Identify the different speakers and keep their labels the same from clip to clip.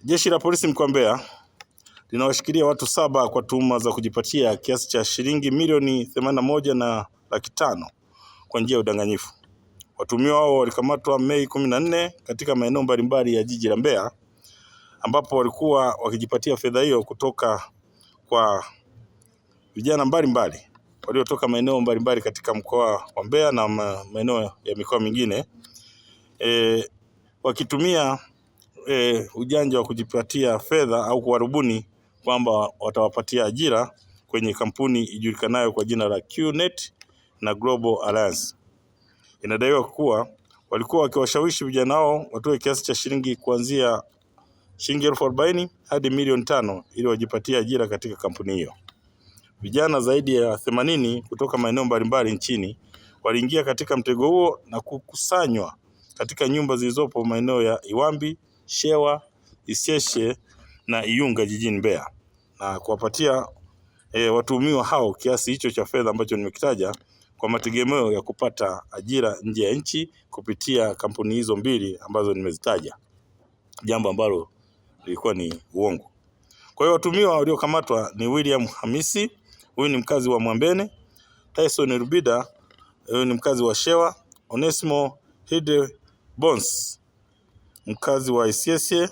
Speaker 1: Jeshi la polisi mkoa wa Mbeya linawashikilia watu 7 kwa tuhuma za kujipatia kiasi cha shilingi milioni 81 na laki 5 kwa njia ya udanganyifu. Watuhumiwa hao walikamatwa Mei 14 katika maeneo mbalimbali ya jiji la Mbeya, ambapo walikuwa wakijipatia fedha hiyo kutoka kwa vijana mbalimbali waliotoka maeneo mbalimbali katika mkoa wa Mbeya na maeneo ya mikoa mingine, wakitumia ujanja wa kujipatia fedha au kuwarubuni kwamba watawapatia ajira kwenye kampuni ijulikanayo kwa jina la QNet na Global Alliance. Inadaiwa kuwa walikuwa wakiwashawishi vijana hao watoe kiasi cha shilingi kuanzia shilingi 40,000 hadi milioni 5 ili wajipatie ajira katika kampuni hiyo. Vijana zaidi ya 80 kutoka maeneo mbalimbali nchini waliingia katika mtego huo na kukusanywa katika nyumba zilizopo maeneo ya Iwambi, Shewa, Isyesye na Iyunga jijini Mbeya, na kuwapatia watuhumiwa hao kiasi hicho cha fedha ambacho nimekitaja kwa mategemeo ya kupata ajira nje ya nchi kupitia kampuni hizo mbili ambazo nimezitaja, jambo ambalo lilikuwa ni uongo. Kwa hiyo watuhumiwa waliokamatwa ni William Hamisi, huyu ni mkazi wa Mwambene; Tyson Rubida, huyu ni mkazi wa Shewa; Onesmo Hide Bones, mkazi wa Isyesye;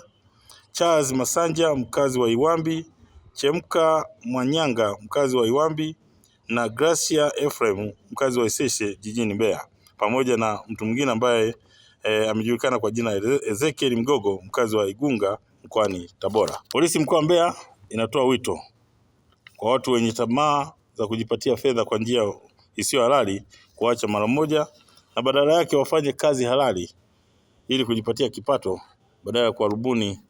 Speaker 1: Charles Masanja, mkazi wa Iwambi; Chemka Mwanyanga, mkazi wa Iwambi; na Gracia Ephraim, mkazi wa Isyesye jijini Mbeya, pamoja na mtu mwingine ambaye amejulikana kwa jina Ezekiel Mgogo, mkazi wa Igunga mkoani Tabora. Polisi mkoa wa Mbeya inatoa wito kwa watu wenye tamaa za kujipatia fedha kwa njia isiyo halali kuacha mara moja, na badala yake wafanye kazi halali ili kujipatia kipato badala ya kuwarubuni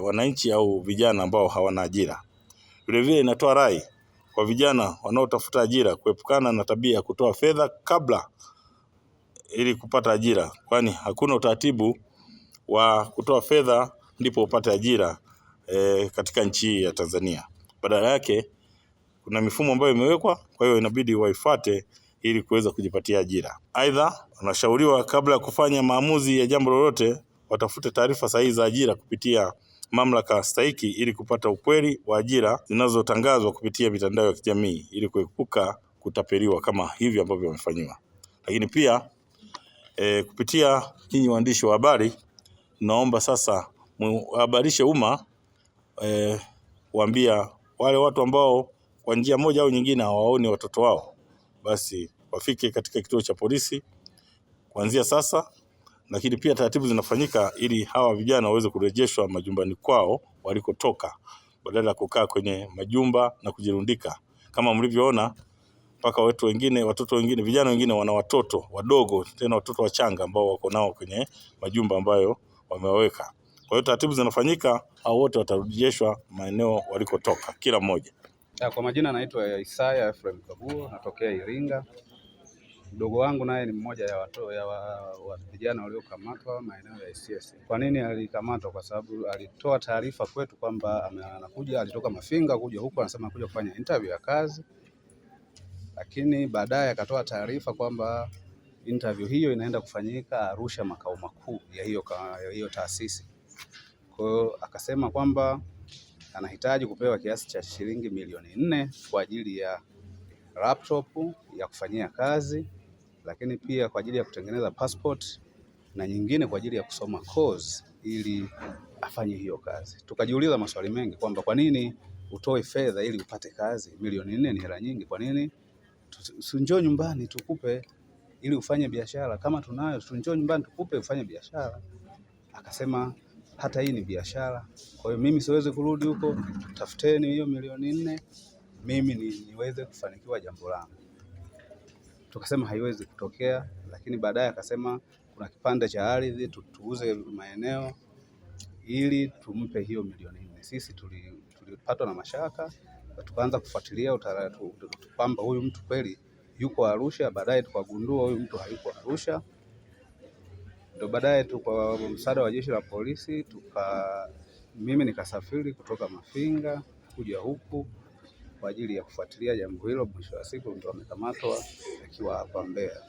Speaker 1: wananchi au vijana ambao hawana ajira. Vilevile inatoa rai kwa vijana wanaotafuta ajira kuepukana na tabia ya kutoa fedha kabla ili kupata ajira, kwani hakuna utaratibu wa kutoa fedha ndipo upate ajira katika nchi ya Tanzania. Badala yake kuna mifumo ambayo imewekwa, kwa hiyo inabidi waifuate ili kuweza kujipatia ajira. Aidha, wanashauriwa kabla ya kufanya maamuzi ya jambo lolote watafute taarifa sahihi za ajira kupitia mamlaka stahiki ili kupata ukweli wa ajira zinazotangazwa kupitia mitandao ya kijamii ili kuepuka kutapeliwa kama hivi ambavyo wamefanywa. Lakini pia kupitia nyinyi waandishi wa habari, naomba sasa muhabarishe umma, kuambia wale watu ambao kwa njia moja au nyingine hawaoni watoto wao, basi wafike katika kituo cha polisi kuanzia sasa. Lakini pia taratibu zinafanyika ili hawa vijana waweze kurejeshwa majumbani kwao walikotoka, badala ya kukaa kwenye majumba na kujirundika. Kama mlivyoona, mpaka watoto wengine, vijana wengine wana watoto wadogo, tena watoto wachanga ambao wako nao kwenye majumba ambayo wamewaweka. Kwa hiyo taratibu zinafanyika, hao wote watarejeshwa maeneo walikotoka kila mmoja.
Speaker 2: Kwa majina naitwa Isaya Ephraim Kabuo, natokea Iringa. Mdogo wangu naye ni mmoja ya vijana waliokamatwa maeneo ya Isyesye. Kwa nini alikamatwa? Kwa sababu alitoa taarifa kwetu kwamba alitoka Mafinga kuja huko, anasema kuja kufanya interview ya kazi, lakini baadaye akatoa taarifa kwamba interview hiyo inaenda kufanyika Arusha, makao makuu ya hiyo taasisi. Kwa hiyo akasema kwamba anahitaji kupewa kiasi cha shilingi milioni 4 kwa ajili ya laptop ya kufanyia kazi, lakini pia kwa ajili ya kutengeneza passport na nyingine kwa ajili ya kusoma course ili afanye hiyo kazi. Tukajiuliza maswali mengi kwamba kwa nini utoe fedha ili upate kazi? Milioni 4 ni hela nyingi, kwa nini njoo nyumbani tukupe ili ufanye biashara? Kama tunayo, njoo nyumbani tukupe ufanye biashara. Akasema hata hii ni biashara, kwa hiyo mimi siwezi kurudi huko, tafuteni hiyo milioni 4 mimi niweze kufanikiwa jambo langu. Tukasema haiwezi kutokea, lakini baadaye akasema kuna kipande cha ardhi tuuze maeneo ili tumpe hiyo milioni 4. Sisi tulipatwa na mashaka, tukaanza kufuatilia utaratibu kwamba huyu mtu kweli yuko Arusha. Baadaye tukagundua huyu mtu hayuko Arusha. Ndio baadaye kwa msaada wa jeshi la polisi mimi nikasafiri kutoka Mafinga kuja huku kwa ajili ya kufuatilia jambo hilo. Mwisho wa siku ndio amekamatwa akiwa hapa Mbeya.